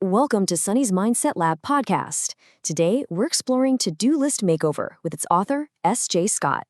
Welcome to Sunny's Mindset Lab podcast. Today, we're exploring To-Do List Makeover with its author, S.J. Scott.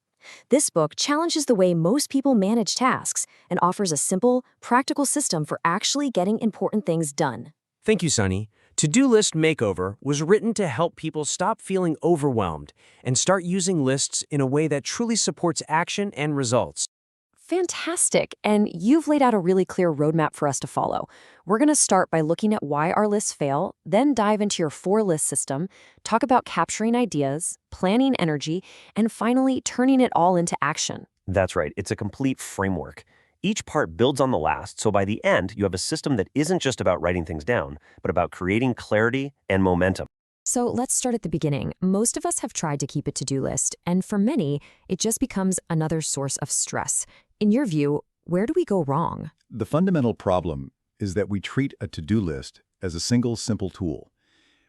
This book challenges the way most people manage tasks and offers a simple, practical system for actually getting important things done. Thank you, Sunny. To-Do List Makeover was written to help people stop feeling overwhelmed and start using lists in a way that truly supports action and results. Fantastic, and you've laid out a really clear roadmap for us to follow. We're going to start by looking at why our lists fail, then dive into your 4-list system, talk about capturing ideas, planning energy, and finally turning it all into action. That's right. It's a complete framework. Each part builds on the last, so by the end, you have a system that isn't just about writing things down, but about creating clarity and momentum. So let's start at the beginning. Most of us have tried to keep a to-do list, and for many, it just becomes another source of stress. In your view, where do we go wrong? The fundamental problem is that we treat a to-do list as a single, simple tool,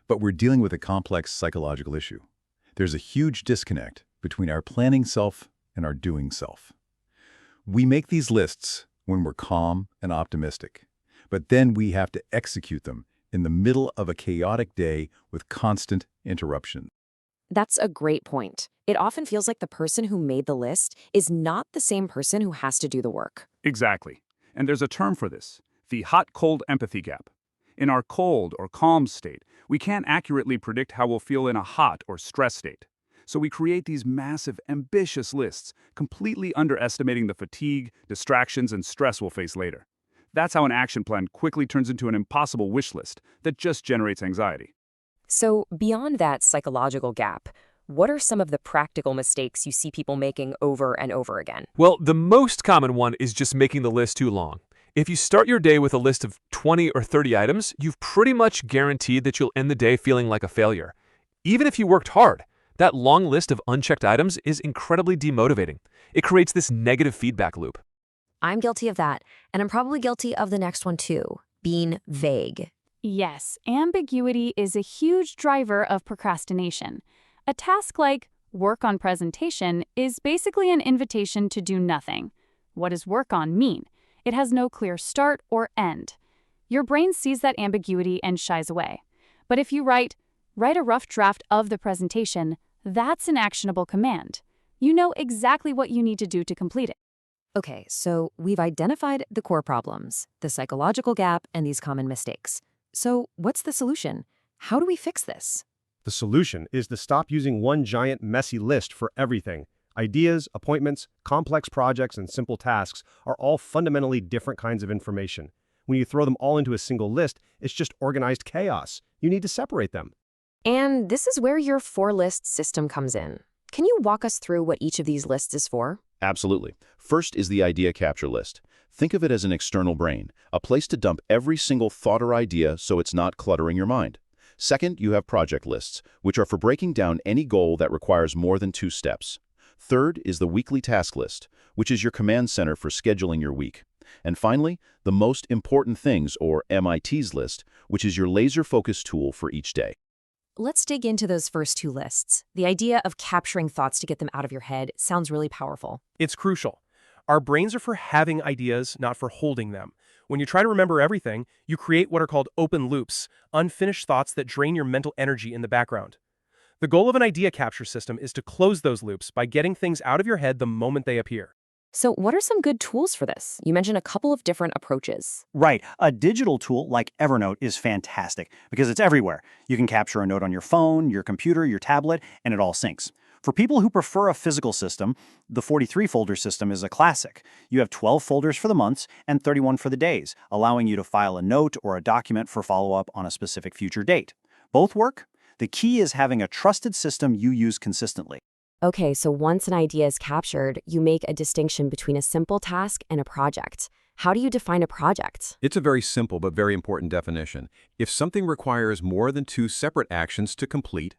but we're dealing with a complex psychological issue. There's a huge disconnect between our planning self and our doing self. We make these lists when we're calm and optimistic, but then we have to execute them in the middle of a chaotic day with constant interruption. That's a great point. It often feels like the person who made the list is not the same person who has to do the work. Exactly. And there's a term for this, the hot-cold empathy gap. In our cold or calm state, we can't accurately predict how we'll feel in a hot or stress state. So we create these massive, ambitious lists, completely underestimating the fatigue, distractions, and stress we'll face later. That's how an action plan quickly turns into an impossible wish list that just generates anxiety. So beyond that psychological gap, what are some of the practical mistakes you see people making over and over again? Well, the most common one is just making the list too long. If you start your day with a list of 20 or 30 items, you've pretty much guaranteed that you'll end the day feeling like a failure. Even if you worked hard, that long list of unchecked items is incredibly demotivating. It creates this negative feedback loop. I'm guilty of that, and I'm probably guilty of the next one too, being vague. Yes, ambiguity is a huge driver of procrastination. A task like work on presentation is basically an invitation to do nothing. What does work on mean? It has no clear start or end. Your brain sees that ambiguity and shies away. But if you write a rough draft of the presentation, that's an actionable command. You know exactly what you need to do to complete it. Okay, so we've identified the core problems, the psychological gap, and these common mistakes. So what's the solution? How do we fix this? The solution is to stop using one giant messy list for everything. Ideas, appointments, complex projects, and simple tasks are all fundamentally different kinds of information. When you throw them all into a single list, it's just organized chaos. You need to separate them. And this is where your 4-list system comes in. Can you walk us through what each of these lists is for? Absolutely. First is the idea capture list. Think of it as an external brain, a place to dump every single thought or idea so it's not cluttering your mind. Second, you have project lists, which are for breaking down any goal that requires more than 2 steps. Third is the weekly task list, which is your command center for scheduling your week. And finally, the most important things, or MITs list, which is your laser-focused tool for each day. Let's dig into those first 2 lists. The idea of capturing thoughts to get them out of your head sounds really powerful. It's crucial. Our brains are for having ideas, not for holding them. When you try to remember everything, you create what are called open loops, unfinished thoughts that drain your mental energy in the background. The goal of an idea capture system is to close those loops by getting things out of your head the moment they appear. So what are some good tools for this? You mentioned a couple of different approaches. Right. A digital tool like Evernote is fantastic because it's everywhere. You can capture a note on your phone, your computer, your tablet, and it all syncs. For people who prefer a physical system, the 43-folder system is a classic. You have 12 folders for the months and 31 for the days, allowing you to file a note or a document for follow-up on a specific future date. Both work. The key is having a trusted system you use consistently. Okay, so once an idea is captured, you make a distinction between a simple task and a project. How do you define a project? It's a very simple but very important definition. If something requires more than 2 separate actions to complete,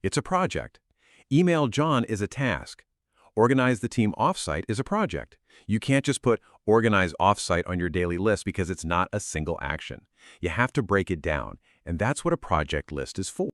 it's a project. Email John is a task. Organize the team offsite is a project. You can't just put organize offsite on your daily list because it's not a single action. You have to break it down, and that's what a project list is for.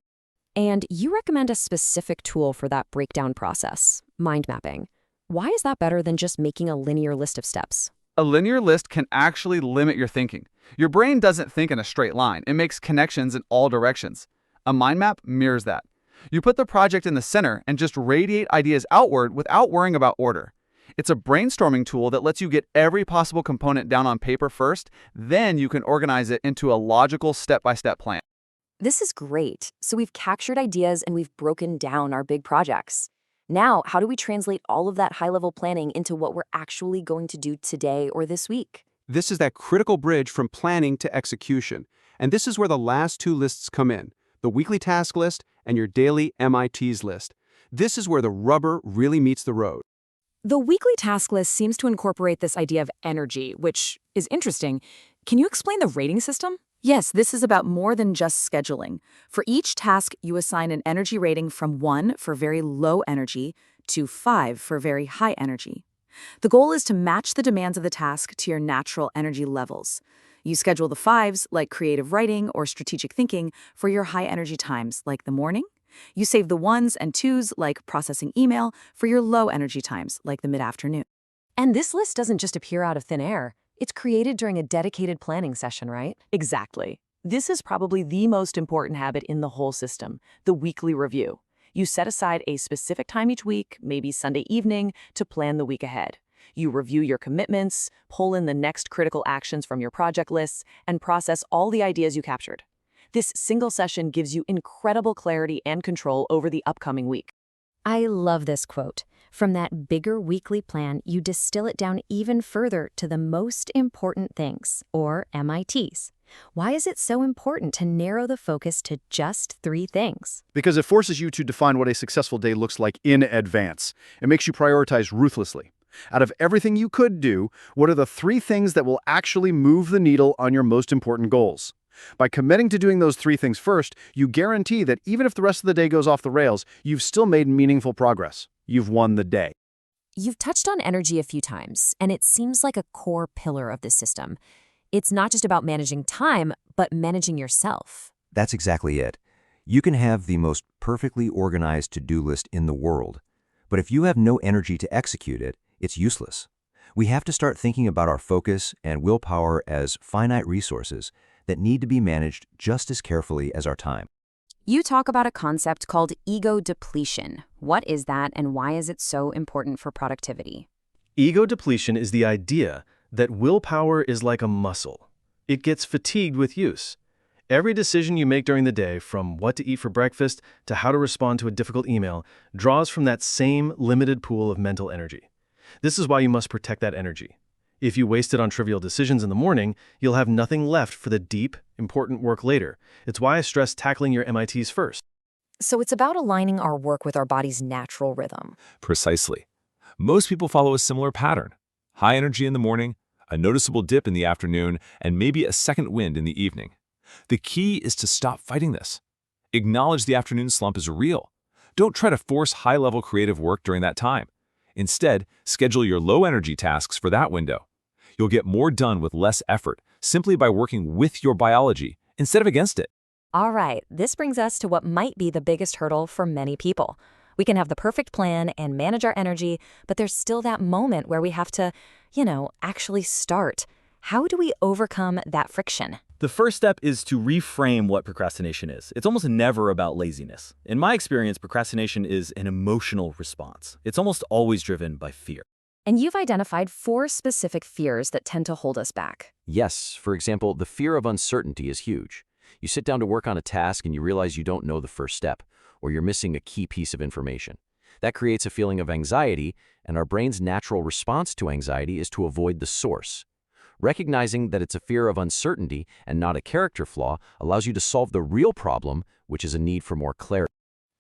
And you recommend a specific tool for that breakdown process, mind mapping. Why is that better than just making a linear list of steps? A linear list can actually limit your thinking. Your brain doesn't think in a straight line. It makes connections in all directions. A mind map mirrors that. You put the project in the center and just radiate ideas outward without worrying about order. It's a brainstorming tool that lets you get every possible component down on paper first, then you can organize it into a logical step-by-step plan. This is great. So we've captured ideas and we've broken down our big projects. Now, how do we translate all of that high-level planning into what we're actually going to do today or this week? This is that critical bridge from planning to execution. And this is where the last two lists come in, the weekly task list and your daily MITs list. This is where the rubber really meets the road. The weekly task list seems to incorporate this idea of energy, which is interesting. Can you explain the rating system? Yes, this is about more than just scheduling. For each task, you assign an energy rating from 1 for very low energy to 5 for very high energy. The goal is to match the demands of the task to your natural energy levels. You schedule the 5s, like creative writing or strategic thinking, for your high energy times, like the morning. You save the 1s and 2s, like processing email, for your low energy times, like the mid-afternoon. And this list doesn't just appear out of thin air. It's created during a dedicated planning session, right? Exactly. This is probably the most important habit in the whole system, the weekly review. You set aside a specific time each week, maybe Sunday evening, to plan the week ahead. You review your commitments, pull in the next critical actions from your project lists, and process all the ideas you captured. This single session gives you incredible clarity and control over the upcoming week. I love this quote. From that bigger weekly plan, you distill it down even further to the most important things, or MITs. Why is it so important to narrow the focus to just 3 things? Because it forces you to define what a successful day looks like in advance. It makes you prioritize ruthlessly. Out of everything you could do, what are the 3 things that will actually move the needle on your most important goals? By committing to doing those 3 things first, you guarantee that even if the rest of the day goes off the rails, you've still made meaningful progress. You've won the day. You've touched on energy a few times, and it seems like a core pillar of this system. It's not just about managing time, but managing yourself. That's exactly it. You can have the most perfectly organized to-do list in the world, but if you have no energy to execute it, it's useless. We have to start thinking about our focus and willpower as finite resources that need to be managed just as carefully as our time. You talk about a concept called ego depletion. What is that, and why is it so important for productivity? Ego depletion is the idea that willpower is like a muscle. It gets fatigued with use. Every decision you make during the day, from what to eat for breakfast to how to respond to a difficult email, draws from that same limited pool of mental energy. This is why you must protect that energy. If you waste it on trivial decisions in the morning, you'll have nothing left for the deep, important work later. It's why I stress tackling your MITs first. So it's about aligning our work with our body's natural rhythm. Precisely. Most people follow a similar pattern. High energy in the morning, a noticeable dip in the afternoon, and maybe a second wind in the evening. The key is to stop fighting this. Acknowledge the afternoon slump is real. Don't try to force high-level creative work during that time. Instead, schedule your low-energy tasks for that window. You'll get more done with less effort simply by working with your biology instead of against it. All right, this brings us to what might be the biggest hurdle for many people. We can have the perfect plan and manage our energy, but there's still that moment where we have to, actually start. How do we overcome that friction? The first step is to reframe what procrastination is. It's almost never about laziness. In my experience, procrastination is an emotional response. It's almost always driven by fear. And you've identified 4 specific fears that tend to hold us back. Yes, for example, the fear of uncertainty is huge. You sit down to work on a task and you realize you don't know the first step, or you're missing a key piece of information. That creates a feeling of anxiety, and our brain's natural response to anxiety is to avoid the source. Recognizing that it's a fear of uncertainty and not a character flaw allows you to solve the real problem, which is a need for more clarity.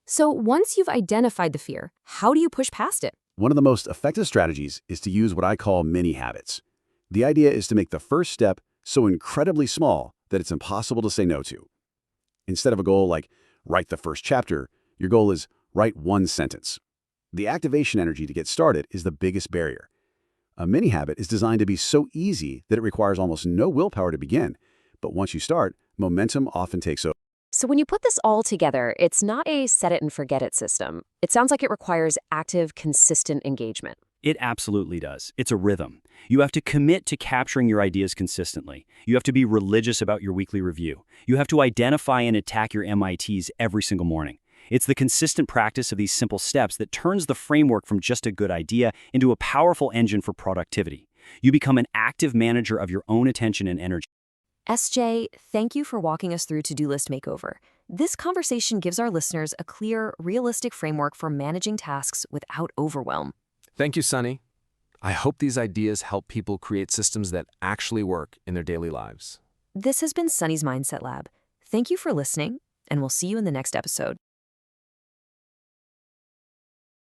So once you've identified the fear, how do you push past it? One of the most effective strategies is to use what I call mini habits. The idea is to make the first step so incredibly small that it's impossible to say no to. Instead of a goal like write the first chapter, your goal is write 1 sentence. The activation energy to get started is the biggest barrier. A mini habit is designed to be so easy that it requires almost no willpower to begin. But once you start, momentum often takes over. So when you put this all together, it's not a set it and forget it system. It sounds like it requires active, consistent engagement. It absolutely does. It's a rhythm. You have to commit to capturing your ideas consistently. You have to be religious about your weekly review. You have to identify and attack your MITs every single morning. It's the consistent practice of these simple steps that turns the framework from just a good idea into a powerful engine for productivity. You become an active manager of your own attention and energy. SJ, thank you for walking us through To-Do List Makeover. This conversation gives our listeners a clear, realistic framework for managing tasks without overwhelm. Thank you, Sunny. I hope these ideas help people create systems that actually work in their daily lives. This has been Sunny's Mindset Lab. Thank you for listening, and we'll see you in the next episode.